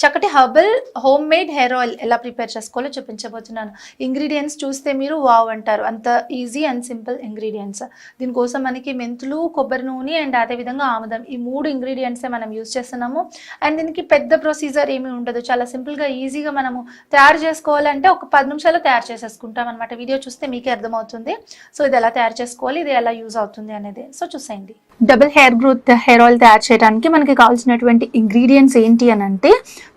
చక్కటి herbal home made hair oil ఎలా prepare చేసుకోవాలో చూపించబోతున్నాను. ఇంగ్రీడియంట్స్ చూస్తే మీరు వావ్ అంటారు, అంత ఈజీ అండ్ సింపుల్ ఇంగ్రీడియంట్స్. దీనికోసం మనకి మెంతులు, కొబ్బరి నూనె అండ్ అదేవిధంగా ఆముదం, ఈ 3 ఇంగ్రీడియంట్సే మనం యూజ్ చేస్తున్నాము. అండ్ దీనికి పెద్ద ప్రొసీజర్ ఏమీ ఉండదు, చాలా సింపుల్గా ఈజీగా మనము తయారు చేసుకోవాలంటే ఒక 10 నిమిషాలు తయారు చేసేసుకుంటాం అనమాట. వీడియో చూస్తే మీకే అర్థమవుతుంది. సో ఇది ఎలా తయారు చేసుకోవాలి, ఇది ఎలా యూజ్ అవుతుంది అనేది. సో చూసేయండి. Double hair growth hair oil తయారు చేయడానికి మనకి కావాల్సినటువంటి ఇంగ్రీడియంట్స్ ఏంటి అని అంటే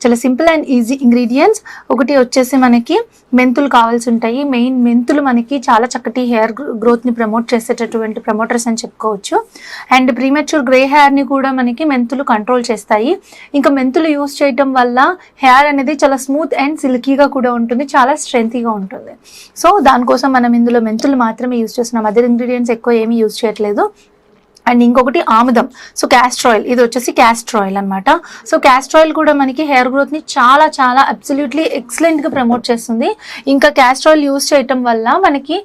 చాలా సింపుల్ అండ్ ఈజీ ఇంగ్రీడియంట్స్. ఒకటి వచ్చేసి మనకి మెంతులు కావాల్సి ఉంటాయి. మెయిన్ మెంతులు మనకి చాలా చక్కటి హెయిర్ గ్రోత్ని ప్రమోట్ చేసేటటువంటి ప్రమోటర్స్ అని చెప్పుకోవచ్చు. అండ్ ప్రీమెచ్యూర్ గ్రే హెయిర్ని కూడా మనకి మెంతులు కంట్రోల్ చేస్తాయి. ఇంకా మెంతులు యూస్ చేయటం వల్ల హెయిర్ అనేది చాలా స్మూత్ అండ్ సిల్కీగా కూడా ఉంటుంది, చాలా స్ట్రెంతీగా ఉంటుంది. సో దానికోసం మనం ఇందులో మెంతులు మాత్రమే యూజ్ చేస్తున్నాం, అదర్ ఇంగ్రీడియంట్స్ ఎక్కువ ఏమీ యూజ్ చేయట్లేదు. అండ్ ఇంకొకటి ఆముదం. సో క్యాస్టర్ ఆయిల్, ఇది వచ్చేసి క్యాస్టర్ ఆయిల్ అనమాట. సో క్యాస్టర్ ఆయిల్ కూడా మనకి హెయిర్ గ్రోత్ని చాలా చాలా అబ్సల్యూట్లీ ఎక్సలెంట్గా ప్రమోట్ చేస్తుంది. ఇంకా క్యాస్టర్ ఆయిల్ యూస్ చేయటం వల్ల మనకి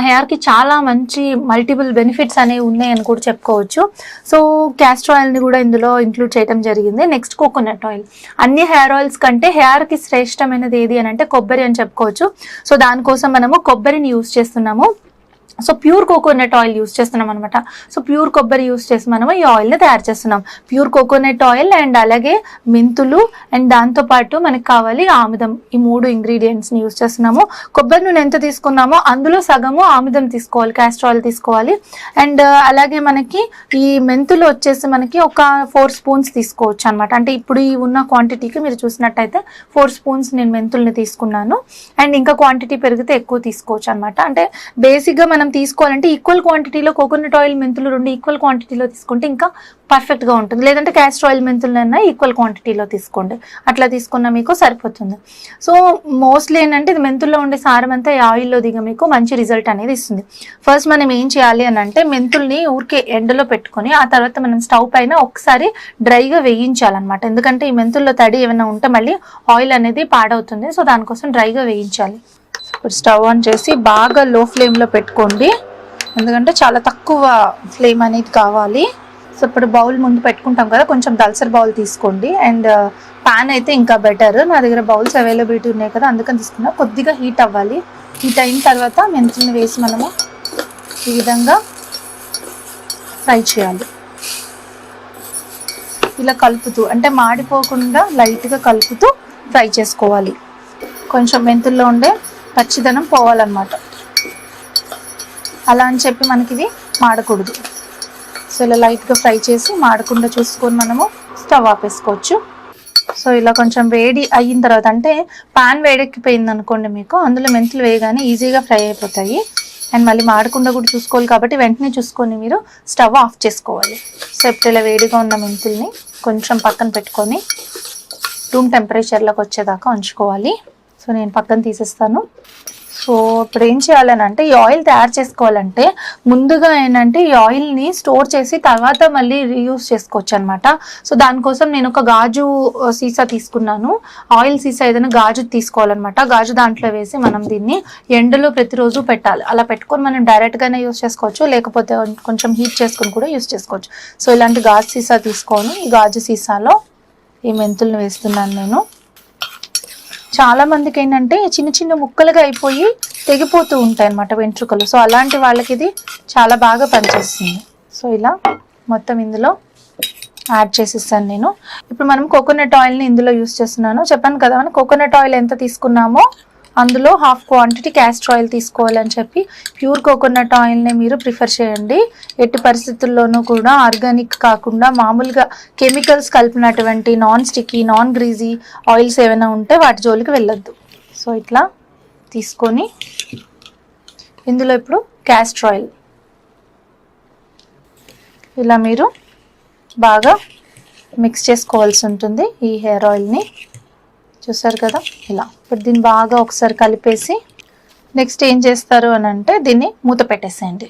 హెయిర్కి చాలా మంచి మల్టిపుల్ బెనిఫిట్స్ అనేవి ఉన్నాయని కూడా చెప్పుకోవచ్చు. సో క్యాస్టర్ ఆయిల్ని కూడా ఇందులో ఇంక్లూడ్ చేయడం జరిగింది. Next coconut oil. అన్ని హెయిర్ ఆయిల్స్ కంటే హెయిర్కి శ్రేష్టమైనది ఏది అని అంటే కొబ్బరి అని చెప్పుకోవచ్చు. సో దానికోసం మనము కొబ్బరిని యూస్ చేస్తున్నాము. So pure coconut oil use చేస్తున్నాం అనమాట. సో ప్యూర్ కొబ్బరి యూస్ చేసి మనము ఈ ఆయిల్ని తయారు చేస్తున్నాం. ప్యూర్ కోకోనట్ ఆయిల్ అండ్ అలాగే మెంతులు అండ్ దాంతోపాటు మనకి కావాలి ఆముదం. ఈ 3 ఇంగ్రీడియంట్స్ని యూస్ చేస్తున్నాము. కొబ్బరి నూనె ఎంత తీసుకున్నామో అందులో సగము ఆముదం తీసుకోవాలి, క్యాస్టర్ ఆయిల్ తీసుకోవాలి. అండ్ అలాగే మనకి ఈ మెంతులు వచ్చేసి మనకి ఒక 4 స్పూన్స్ తీసుకోవచ్చు అనమాట. అంటే ఇప్పుడు ఈ ఉన్న క్వాంటిటీకి మీరు చూసినట్టయితే 4 స్పూన్స్ నేను మెంతుల్ని తీసుకున్నాను. అండ్ ఇంకా క్వాంటిటీ పెరిగితే ఎక్కువ తీసుకోవచ్చు అనమాట. అంటే బేసిక్గా మనం తీసుకోవాలంటే ఈక్వల్ క్వాంటిటీలో కోకోనట్ ఆయిల్, మెంతులు 2 ఈక్వల్ క్వాంటిటీలో తీసుకుంటే ఇంకా పర్ఫెక్ట్గా ఉంటుంది. లేదంటే క్యాస్టర్ ఆయిల్, మెంతులైనా ఈక్వల్ క్వాంటిటీలో తీసుకోండి, అట్లా తీసుకున్నా మీకు సరిపోతుంది. సో మోస్ట్లీ ఏంటంటే ఇది మెంతుల్లో ఉండే సారం అంతా ఈ ఆయిల్లో దిగ మీకు మంచి రిజల్ట్ అనేది ఇస్తుంది. ఫస్ట్ మనం ఏం చేయాలి అని అంటే మెంతుల్ని ఊరికే ఎండలో పెట్టుకొని ఆ తర్వాత మనం స్టవ్ పైన ఒకసారి డ్రైగా వేయించాలన్నమాట. ఎందుకంటే ఈ మెంతుల్లో తడి ఏమైనా ఉంటే మళ్ళీ ఆయిల్ అనేది పాడవుతుంది. సో దానికోసం డ్రైగా వేయించాలి. ఇప్పుడు స్టవ్ ఆన్ చేసి బాగా లో ఫ్లేమ్లో పెట్టుకోండి, ఎందుకంటే చాలా తక్కువ ఫ్లేమ్ అనేది కావాలి. సో ఇప్పుడు బౌల్ ముందు పెట్టుకుంటాం కదా, కొంచెం దల్సర్ బౌల్ తీసుకోండి. అండ్ పాన్ అయితే ఇంకా బెటర్, నా దగ్గర బౌల్స్ అవైలబిలిటీ ఉన్నాయి కదా అందుకని తీసుకున్నా. కొద్దిగా హీట్ అవ్వాలి. హీట్ అయిన తర్వాత మెంతుల్ని వేసి మనము ఈ విధంగా ఫ్రై చేయాలి. ఇలా కలుపుతూ, అంటే మాడిపోకుండా లైట్గా కలుపుతూ ఫ్రై చేసుకోవాలి. కొంచెం మెంతుల్లో ఉండే పచ్చిదనం పోవాలన్నమాట. అలా అని చెప్పి మనకి ఇది మాడకూడదు. సో ఇలా లైట్గా ఫ్రై చేసి మాడకుండా చూసుకొని మనము స్టవ్ ఆపేసుకోవచ్చు. సో ఇలా కొంచెం వేడి అయిన తర్వాత, అంటే పాన్ వేడెక్కిపోయింది అనుకోండి మీకు, అందులో మెంతులు వేయగానే ఈజీగా ఫ్రై అయిపోతాయి. అండ్ మళ్ళీ మాడకుండా కూడా చూసుకోవాలి కాబట్టి వెంటనే చూసుకొని మీరు స్టవ్ ఆఫ్ చేసుకోవాలి. సో ఇప్పుడు ఇలా వేడిగా ఉన్న మెంతుల్ని కొంచెం పక్కన పెట్టుకొని రూమ్ టెంపరేచర్లోకి వచ్చేదాకా ఉంచుకోవాలి. సో నేను పక్కన తీసేస్తాను. సో ఇప్పుడు ఏం చేయాలని అంటే ఈ ఆయిల్ తయారు చేసుకోవాలంటే ముందుగా ఏంటంటే ఈ ఆయిల్ని స్టోర్ చేసి తర్వాత మళ్ళీ రీయూజ్ చేసుకోవచ్చు అనమాట. సో దానికోసం నేను ఒక గాజు సీసా తీసుకున్నాను. ఆయిల్ సీసా ఏదైనా గాజు తీసుకోవాలన్నమాట. గాజు దాంట్లో వేసి మనం దీన్ని ఎండలో ప్రతిరోజు పెట్టాలి. అలా పెట్టుకొని మనం డైరెక్ట్గానే యూజ్ చేసుకోవచ్చు, లేకపోతే కొంచెం హీట్ చేసుకొని కూడా యూజ్ చేసుకోవచ్చు. సో ఇలాంటి గాజు సీసా తీసుకొని ఈ గాజు సీసాలో ఈ మెంతుల్ని వేస్తున్నాను నేను. చాలా మందికి ఏంటంటే చిన్న చిన్న ముక్కలుగా అయిపోయి తెగిపోతూ ఉంటాయి అన్నమాట వెంట్రుకలు. సో అలాంటి వాళ్ళకి ఇది చాలా బాగా పనిచేస్తుంది. సో ఇలా మొత్తం ఇందులో యాడ్ చేసిస్తాను నేను. ఇప్పుడు మనం కోకోనట్ ఆయిల్ని ఇందులో యూస్ చేస్తున్నాను. చెప్పాను కదా మనం కోకోనట్ ఆయిల్ ఎంత తీసుకున్నామో అందులో హాఫ్ క్వాంటిటీ క్యాస్టర్ ఆయిల్ తీసుకోవాలని చెప్పి. ప్యూర్ కోకోనట్ ఆయిల్ని మీరు ప్రిఫర్ చేయండి. ఎట్టి పరిస్థితుల్లోనూ కూడా ఆర్గానిక్ కాకుండా మామూలుగా కెమికల్స్ కలిపినటువంటి non sticky, non greasy oils ఏమైనా ఉంటే వాటి జోలికి వెళ్ళొద్దు. సో ఇట్లా తీసుకొని ఇందులో ఇప్పుడు క్యాస్టర్ ఆయిల్ ఇలా మీరు బాగా మిక్స్ చేసుకోవాల్సి ఉంటుంది. ఈ హెయిర్ ఆయిల్ని చూసారు కదా ఇలా. ఇప్పుడు దీన్ని బాగా ఒకసారి కలిపేసి నెక్స్ట్ ఏం చేస్తారు అని అంటే దీన్ని మూత పెట్టేసేయండి.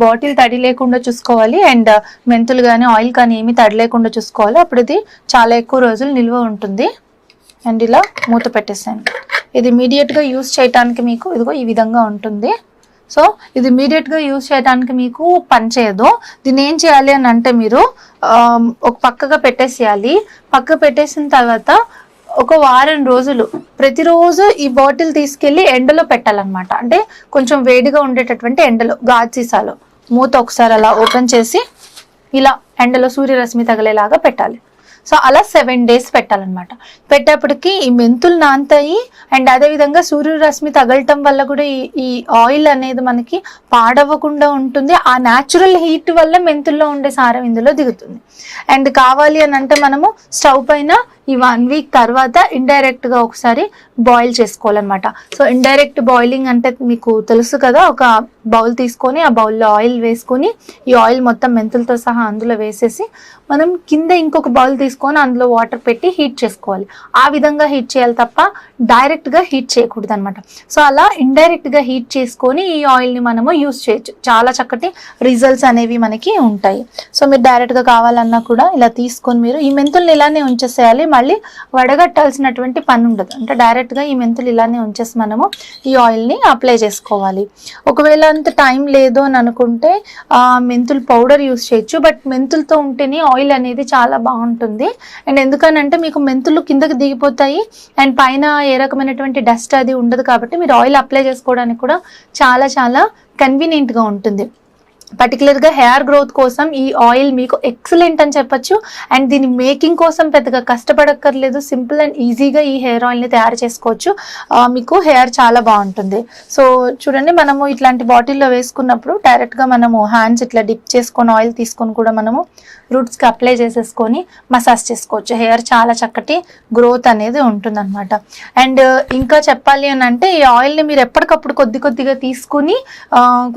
బాటిల్ తడి లేకుండా చూసుకోవాలి. అండ్ మెంతులు కానీ ఆయిల్ కానీ ఏమీ తడి లేకుండా చూసుకోవాలి. అప్పుడు ఇది చాలా ఎక్కువ రోజులు నిల్వ ఉంటుంది. అండ్ ఇలా మూత పెట్టేసేయండి. ఇది ఇమీడియట్గా యూస్ చేయడానికి మీకు ఇదిగో ఈ విధంగా ఉంటుంది. సో ఇది ఇమీడియట్గా యూజ్ చేయడానికి మీకు పని చేయదు. దీన్ని ఏం చేయాలి అని అంటే మీరు ఒక పక్కగా పెట్టేసేయాలి. పక్క పెట్టేసిన తర్వాత ఒక వారం రోజులు ప్రతిరోజు ఈ బాటిల్ తీసుకెళ్ళి ఎండలో పెట్టాలన్నమాట. అంటే కొంచెం వేడిగా ఉండేటటువంటి ఎండలో, గాజు సీసాలో మూత ఒకసారి అలా ఓపెన్ చేసి ఇలా ఎండలో సూర్యరశ్మి తగిలేలాగా పెట్టాలి. సో అలా 7 days పెట్టాలన్నమాట. పెట్టేప్పటికి ఈ మెంతులు నానతాయి అండ్ అదేవిధంగా సూర్యరశ్మి తగలటం వల్ల కూడా ఈ ఆయిల్ అనేది మనకి పాడవ్వకుండా ఉంటుంది. ఆ న్యాచురల్ హీట్ వల్ల మెంతుల్లో ఉండే సారం ఇందులో దిగుతుంది. అండ్ కావాలి అని అంటే మనము స్టవ్ పైన ఈ 1 week తర్వాత ఇండైరెక్ట్గా ఒకసారి బాయిల్ చేసుకోవాలన్నమాట. సో ఇండైరెక్ట్ బాయిలింగ్ అంటే మీకు తెలుసు కదా, ఒక బౌల్ తీసుకొని ఆ బౌల్లో ఆయిల్ వేసుకొని ఈ ఆయిల్ మొత్తం మెంతులతో సహా అందులో వేసేసి మనం కింద ఇంకొక బౌల్ తీసుకొని అందులో వాటర్ పెట్టి హీట్ చేసుకోవాలి. ఆ విధంగా హీట్ చేయాలి తప్ప డైరెక్ట్గా హీట్ చేయకూడదు అనమాట. సో అలా ఇండైరెక్ట్గా హీట్ చేసుకొని ఈ ఆయిల్ని మనము యూస్ చేయొచ్చు. చాలా చక్కటి రిజల్ట్స్ అనేవి మనకి ఉంటాయి. సో మీరు డైరెక్ట్గా కావాలన్నా కూడా ఇలా తీసుకొని మీరు ఈ మెంతుల్ని ఇలానే ఉంచేసేయాలి. మళ్ళీ వడగట్టాల్సినటువంటి పని ఉండదు. అంటే డైరెక్ట్గా ఈ మెంతులు ఇలానే ఉంచేసి మనము ఈ ఆయిల్ని అప్లై చేసుకోవాలి. ఒకవేళ అంత టైం లేదు అని అనుకుంటే మెంతులు పౌడర్ యూస్ చేయొచ్చు. బట్ మెంతులతో ఉంటేనే ఆయిల్ అనేది చాలా బాగుంటుంది. అండ్ ఎందుకనంటే మీకు మెంతులు కిందకి దిగిపోతాయి అండ్ పైన ఏ రకమైనటువంటి డస్ట్ అది ఉండదు. కాబట్టి మీరు ఆయిల్ అప్లై చేసుకోవడానికి కూడా చాలా చాలా కన్వీనియంట్గా ఉంటుంది. పర్టికులర్గా హెయిర్ గ్రోత్ కోసం ఈ ఆయిల్ మీకు ఎక్సలెంట్ అని చెప్పొచ్చు. అండ్ దీని మేకింగ్ కోసం పెద్దగా కష్టపడక్కర్లేదు. సింపుల్ అండ్ ఈజీగా ఈ హెయిర్ ఆయిల్ని తయారు చేసుకోవచ్చు. మీకు హెయిర్ చాలా బాగుంటుంది. సో చూడండి, మనము ఇట్లాంటి బాటిల్లో వేసుకున్నప్పుడు డైరెక్ట్గా మనము హ్యాండ్స్ ఇట్లా డిప్ చేసుకొని ఆయిల్ తీసుకొని కూడా మనము రూట్స్కి అప్లై చేసేసుకొని మసాజ్ చేసుకోవచ్చు. హెయిర్ చాలా చక్కటి గ్రోత్ అనేది ఉంటుందన్నమాట. అండ్ ఇంకా చెప్పాలి అని అంటే ఈ ఆయిల్ని మీరు ఎప్పటికప్పుడు కొద్ది కొద్దిగా తీసుకుని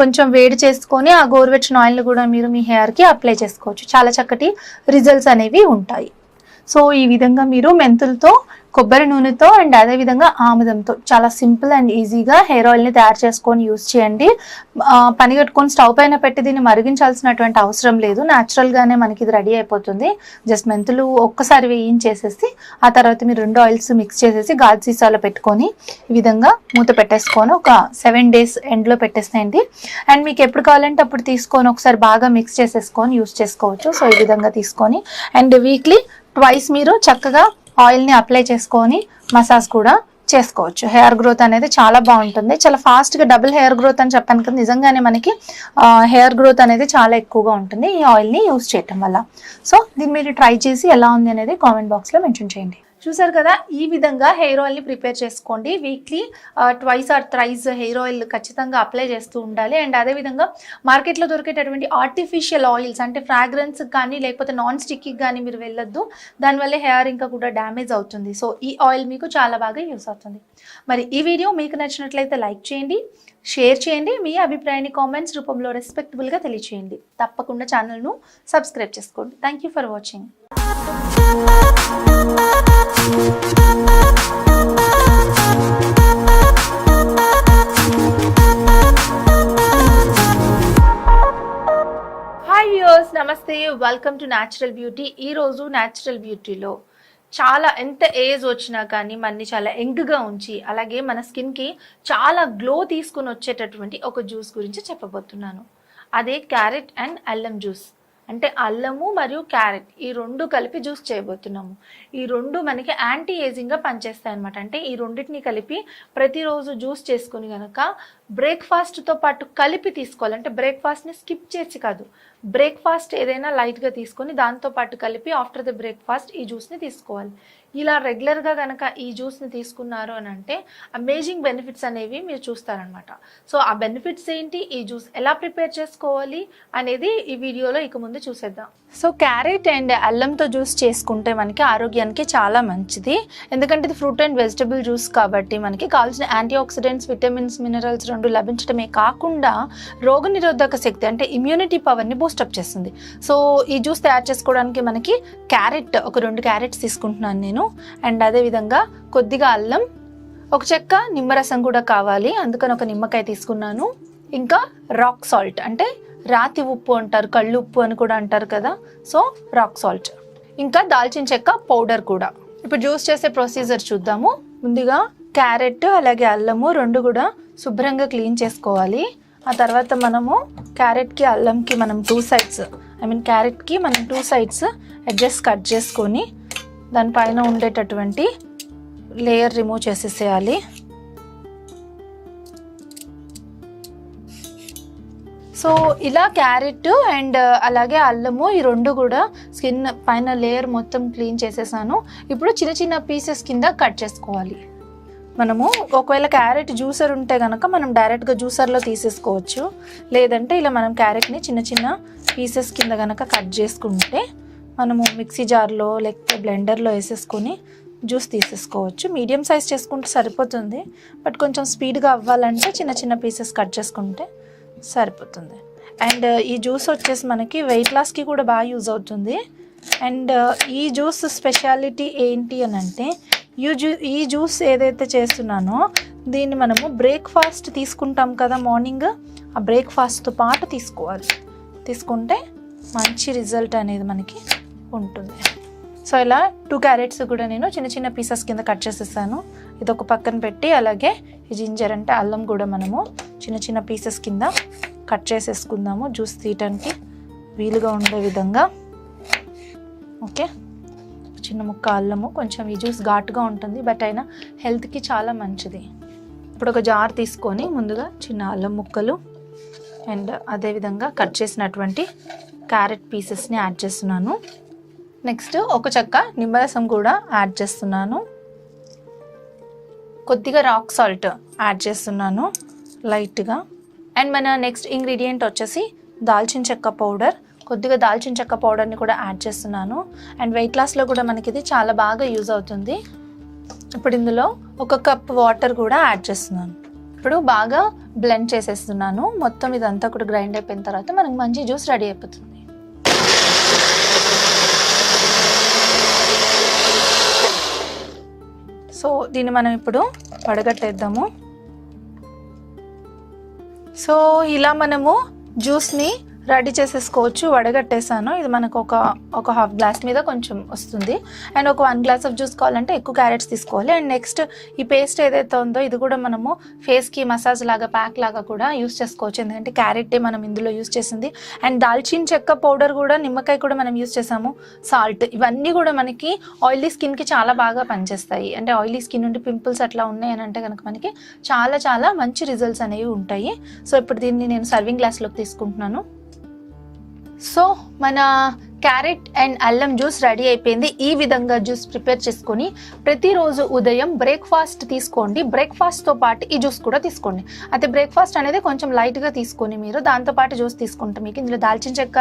కొంచెం వేడి చేసుకొని ఆ గోరువెచ్చని ఆయిల్ని కూడా మీరు మీ హెయిర్కి అప్లై చేసుకోవచ్చు. చాలా చక్కటి రిజల్ట్స్ అనేవి ఉంటాయి. సో ఈ విధంగా మీరు మెంతులతో, కొబ్బరి నూనెతో అండ్ అదేవిధంగా ఆముదంతో చాలా సింపుల్ అండ్ ఈజీగా హెయిర్ ఆయిల్ని తయారు చేసుకొని యూజ్ చేయండి. పని కట్టుకొని స్టవ్ పైన పెట్టి దీన్ని మరిగించాల్సినటువంటి అవసరం లేదు. న్యాచురల్గానే మనకి ఇది రెడీ అయిపోతుంది. జస్ట్ మెంతులు ఒక్కసారి వేయించేసేసి ఆ తర్వాత మీరు 2 ఆయిల్స్ మిక్స్ చేసేసి గాజు సీసాలో పెట్టుకొని ఈ విధంగా మూత పెట్టేసుకొని ఒక 7 days ఎండ్లో పెట్టేసేయండి. అండ్ మీకు ఎప్పుడు కావాలంటే అప్పుడు తీసుకొని ఒకసారి బాగా మిక్స్ చేసేసుకొని యూజ్ చేసుకోవచ్చు. సో ఈ విధంగా తీసుకొని అండ్ వీక్లీ ట్వైస్ మీరు చక్కగా ఆయిల్ని అప్లై చేసుకొని మసాజ్ కూడా చేసుకోవచ్చు. హెయిర్ గ్రోత్ అనేది చాలా బాగుంటుంది. చాలా ఫాస్ట్గా డబుల్ హెయిర్ గ్రోత్ అని చెప్పాను కదా, నిజంగానే మనకి హెయిర్ గ్రోత్ అనేది చాలా ఎక్కువగా ఉంటుంది ఈ ఆయిల్ని యూజ్ చేయటం వల్ల. సో దీన్ని మీరు ట్రై చేసి ఎలా ఉంది అనేది కామెంట్ బాక్స్లో మెన్షన్ చేయండి. చూసారు కదా, ఈ విధంగా హెయిర్ ఆయిల్ని ప్రిపేర్ చేసుకోండి. Weekly twice or thrice hair oil ఖచ్చితంగా అప్లై చేస్తూ ఉండాలి. అండ్ అదేవిధంగా మార్కెట్లో దొరికేటటువంటి ఆర్టిఫిషియల్ ఆయిల్స్ అంటే ఫ్రాగ్రెన్స్ కానీ లేకపోతే నాన్ స్టిక్కి కానీ మీరు వెళ్ళొద్దు. దానివల్ల హెయిర్ ఇంకా కూడా డ్యామేజ్ అవుతుంది. సో ఈ ఆయిల్ మీకు చాలా బాగా యూస్ అవుతుంది. మరి ఈ వీడియో మీకు నచ్చినట్లయితే లైక్ చేయండి, షేర్ చేయండి, మీ అభిప్రాయాన్ని కామెంట్స్ రూపంలో రెస్పెక్టబుల్గా తెలియచేయండి. తప్పకుండా ఛానల్ను సబ్స్క్రైబ్ చేసుకోండి. Thank you for watching. Hi viewers, నమస్తే, వెల్కమ్ టు న్యాచురల్ బ్యూటీ. ఈరోజు న్యాచురల్ బ్యూటీలో చాలా ఎంత ఏజ్ వచ్చినా కానీ మనని చాలా యంగ్గా ఉంచి అలాగే మన స్కిన్కి చాలా గ్లో తీసుకుని వచ్చేటటువంటి ఒక జ్యూస్ గురించి చెప్పబోతున్నాను. అదే క్యారెట్ అండ్ అల్లం జ్యూస్. అంటే అల్లము మరియు క్యారెట్ ఈ 2 కలిపి జ్యూస్ చేయబోతున్నాము. ఈ 2 మనకి యాంటీ ఏజింగ్గా పనిచేస్తాయి అనమాట. అంటే ఈ రెండింటిని కలిపి ప్రతిరోజు జ్యూస్ చేసుకుని కనుక బ్రేక్ఫాస్ట్తో పాటు కలిపి తీసుకోవాలి. అంటే బ్రేక్ఫాస్ట్ని స్కిప్ చేసి కాదు, బ్రేక్ఫాస్ట్ ఏదైనా లైట్గా తీసుకొని దాంతోపాటు కలిపి ఆఫ్టర్ ద బ్రేక్ఫాస్ట్ ఈ జ్యూస్ని తీసుకోవాలి. ఇలా రెగ్యులర్గా కనుక ఈ జ్యూస్ని తీసుకున్నారు అని అంటే అమేజింగ్ బెనిఫిట్స్ అనేవి మీరు చూస్తారనమాట. సో ఆ బెనిఫిట్స్ ఏంటి, ఈ జ్యూస్ ఎలా ప్రిపేర్ చేసుకోవాలి అనేది ఈ వీడియోలో ఇక ముందు చూసేద్దాం. సో క్యారెట్ అండ్ అల్లంతో జ్యూస్ చేసుకుంటే మనకి ఆరోగ్యానికి చాలా మంచిది. ఎందుకంటే ఇది ఫ్రూట్ అండ్ వెజిటబుల్ జ్యూస్ కాబట్టి మనకి కావాల్సిన యాంటీ ఆక్సిడెంట్స్, విటమిన్స్, మినరల్స్ 2 లభించడమే కాకుండా రోగనిరోధక శక్తి అంటే ఇమ్యూనిటీ పవర్ని బూస్టప్ చేస్తుంది. సో ఈ జ్యూస్ తయారు చేసుకోవడానికి మనకి క్యారెట్ ఒక 2 క్యారెట్స్ తీసుకుంటున్నాను నేను. అండ్ అదేవిధంగా కొద్దిగా అల్లం, ఒక చెక్క నిమ్మరసం కూడా కావాలి, అందుకని ఒక నిమ్మకాయ తీసుకున్నాను. ఇంకా రాక్ సాల్ట్ అంటే రాతి ఉప్పు అంటారు, కళ్ళు ఉప్పు అని కూడా అంటారు కదా, సో రాక్ సాల్ట్. ఇంకా దాల్చిన చెక్క పౌడర్ కూడా. ఇప్పుడు జ్యూస్ చేసే ప్రొసీజర్ చూద్దాము. ముందుగా క్యారెట్ అలాగే అల్లము 2 కూడా శుభ్రంగా క్లీన్ చేసుకోవాలి. ఆ తర్వాత మనము క్యారెట్కి అల్లంకి మనం 2 సైడ్స్ క్యారెట్కి మనం 2 సైడ్స్ అడ్జస్ట్ కట్ చేసుకొని దానిపైన ఉండేటటువంటి లేయర్ రిమూవ్ చేసేసేయాలి. సో ఇలా క్యారెట్ అండ్ అలాగే అల్లము ఈ రెండు కూడా స్కిన్ పైన లేయర్ మొత్తం క్లీన్ చేసేసాను. ఇప్పుడు చిన్న చిన్న పీసెస్ కింద కట్ చేసుకోవాలి. మనము ఒకవేళ క్యారెట్ జ్యూసర్ ఉంటే కనుక మనం డైరెక్ట్గా జ్యూసర్లో తీసేసుకోవచ్చు. లేదంటే ఇలా మనం క్యారెట్ని చిన్న చిన్న పీసెస్ కింద కనుక కట్ చేసుకుంటే మనము మిక్సీ జార్లో లేకపోతే బ్లెండర్లో వేసేసుకొని జ్యూస్ తీసేసుకోవచ్చు. మీడియం సైజ్ చేసుకుంటే సరిపోతుంది. బట్ కొంచెం స్పీడ్గా అవ్వాలంటే చిన్న చిన్న పీసెస్ కట్ చేసుకుంటే సరిపోతుంది. అండ్ ఈ జ్యూస్ వచ్చేసి మనకి వెయిట్ లాస్కి కూడా బాగా యూజ్ అవుతుంది. అండ్ ఈ జ్యూస్ స్పెషాలిటీ ఏంటి అని అంటే ఈ జ్యూస్ ఏదైతే చేస్తున్నానో దీన్ని మనము బ్రేక్ఫాస్ట్ తీసుకుంటాం కదా మార్నింగ్, ఆ బ్రేక్ఫాస్ట్తో పాటు తీసుకోవాలి. తీసుకుంటే మంచి రిజల్ట్ అనేది మనకి ఉంటుంది. సో ఇలా 2 క్యారెట్స్ కూడా నేను చిన్న చిన్న పీసెస్ కింద కట్ చేసేసాను. ఇది ఒక పక్కన పెట్టి అలాగే ఈ జింజర్ అంటే అల్లం కూడా మనము చిన్న చిన్న పీసెస్ కింద కట్ చేసేసుకుందాము జ్యూస్ తీయటానికి వీలుగా ఉండే విధంగా. ఓకే, చిన్న ముక్క అల్లము, కొంచెం ఈ జ్యూస్ ఘాటుగా ఉంటుంది బట్ అయినా హెల్త్కి చాలా మంచిది. ఇప్పుడు ఒక జార్ తీసుకొని ముందుగా చిన్న అల్లం ముక్కలు అండ్ అదేవిధంగా కట్ చేసినటువంటి క్యారెట్ పీసెస్ని యాడ్ చేస్తున్నాను. నెక్స్ట్ ఒక చెక్క నిమ్మరసం కూడా యాడ్ చేస్తున్నాను. కొద్దిగా రాక్ సాల్ట్ యాడ్ చేస్తున్నాను లైట్గా. అండ్ మన నెక్స్ట్ ఇంగ్రీడియంట్ వచ్చేసి దాల్చిన చెక్క పౌడర్. కొద్దిగా దాల్చిన చెక్క పౌడర్ని కూడా యాడ్ చేస్తున్నాను. అండ్ వెయిట్ లాస్లో కూడా మనకి ఇది చాలా బాగా యూజ్ అవుతుంది. ఇప్పుడు ఇందులో 1 కప్ వాటర్ కూడా యాడ్ చేస్తున్నాను. ఇప్పుడు బాగా బ్లెండ్ చేసేస్తున్నాను. మొత్తం ఇదంతా కూడా గ్రైండ్ అయిపోయిన తర్వాత మనకి మంచి జ్యూస్ రెడీ అయిపోతుంది. సో దీన్ని మనం ఇప్పుడు వడగట్టేద్దాము. సో ఇలా మనము జ్యూస్ని రెడీ చేసేసుకోవచ్చు. వడగట్టేసాను. ఇది మనకు ఒక హాఫ్ గ్లాస్ మీద కొంచెం వస్తుంది. అండ్ ఒక 1 గ్లాస్ ఆఫ్ జ్యూస్ కావాలంటే ఎక్కువ క్యారెట్స్ తీసుకోవాలి. అండ్ నెక్స్ట్ ఈ పేస్ట్ ఏదైతే ఉందో ఇది కూడా మనము ఫేస్కి మసాజ్ లాగా ప్యాక్ లాగా కూడా యూస్ చేసుకోవచ్చు. ఎందుకంటే క్యారెట్టే మనం ఇందులో యూస్ చేసింది. అండ్ దాల్చిన చెక్క పౌడర్ కూడా, నిమ్మకాయ కూడా మనం యూస్ చేసాము, సాల్ట్, ఇవన్నీ కూడా మనకి ఆయిలీ స్కిన్కి చాలా బాగా పనిచేస్తాయి. అంటే ఆయిలీ స్కిన్ నుండి పింపుల్స్ అట్లా ఉన్నాయి అని అంటే కనుక మనకి చాలా చాలా మంచి రిజల్ట్స్ అనేవి ఉంటాయి. సో ఇప్పుడు దీన్ని నేను సర్వింగ్ గ్లాస్లోకి తీసుకుంటున్నాను. సో మన క్యారెట్ అండ్ అల్లం జ్యూస్ రెడీ అయిపోయింది. ఈ విధంగా జ్యూస్ ప్రిపేర్ చేసుకొని ప్రతిరోజు ఉదయం బ్రేక్ఫాస్ట్ తీసుకోండి. బ్రేక్ఫాస్ట్తో పాటు ఈ జ్యూస్ కూడా తీసుకోండి. అయితే బ్రేక్ఫాస్ట్ అనేది కొంచెం లైట్గా తీసుకొని మీరు దాంతోపాటు జ్యూస్ తీసుకుంటే మీకు ఇందులో దాల్చిన చెక్క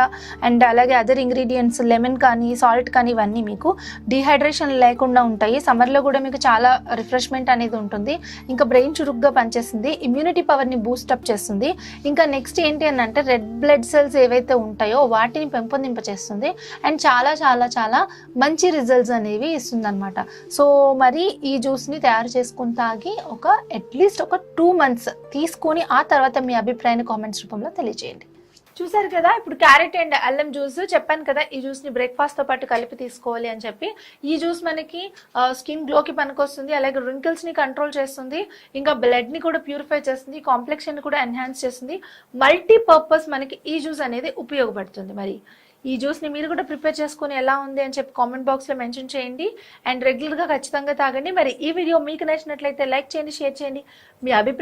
అండ్ అలాగే అదర్ ఇంగ్రీడియంట్స్ లెమన్ కానీ సాల్ట్ కానీ ఇవన్నీ మీకు డిహైడ్రేషన్ లేకుండా ఉంటాయి. సమ్మర్లో కూడా మీకు చాలా రిఫ్రెష్మెంట్ అనేది ఉంటుంది. ఇంకా బ్రెయిన్ చురుగ్గా పనిచేస్తుంది, ఇమ్యూనిటీ పవర్ని బూస్టప్ చేస్తుంది. ఇంకా నెక్స్ట్ ఏంటి అని అంటే రెడ్ బ్లడ్ సెల్స్ ఏవైతే ఉంటాయో వాటిని పెంపొందింపచేస్తుంది. అండ్ చాలా చాలా చాలా మంచి రిజల్ట్స్ అనేవి ఇస్తుంది అనమాట. సో మరి ఈ జ్యూస్ని తయారు చేసుకుని తాగి అట్లీస్ట్ ఒక 2 months తీసుకొని ఆ తర్వాత మీ అభిప్రాయాన్ని కామెంట్స్ రూపంలో తెలియజేయండి. చూసారు కదా, ఇప్పుడు క్యారెట్ అండ్ అల్లం జ్యూస్ చెప్పాను కదా, ఈ జ్యూస్ని బ్రేక్ఫాస్ట్తో పాటు కలిపి తీసుకోవాలి అని చెప్పి. ఈ జ్యూస్ మనకి స్కిన్ గ్లోకి పనికొస్తుంది, అలాగే రింకిల్స్ని కంట్రోల్ చేస్తుంది, ఇంకా బ్లడ్ని కూడా ప్యూరిఫై చేస్తుంది, కాంప్లెక్షన్ కూడా ఎన్హాన్స్ చేస్తుంది. మల్టీపర్పస్ మనకి ఈ జ్యూస్ అనేది ఉపయోగపడుతుంది. మరి ఈ జ్యూస్ని మీరు కూడా ప్రిపేర్ చేసుకుని ఎలా ఉంది అని చెప్పి కామెంట్ బాక్స్లో మెన్షన్ చేయండి. అండ్ రెగ్యులర్గా ఖచ్చితంగా తాగండి. మరి ఈ వీడియో మీకు నచ్చినట్లయితే లైక్ చేయండి, షేర్ చేయండి, మీ అభిప్రాయం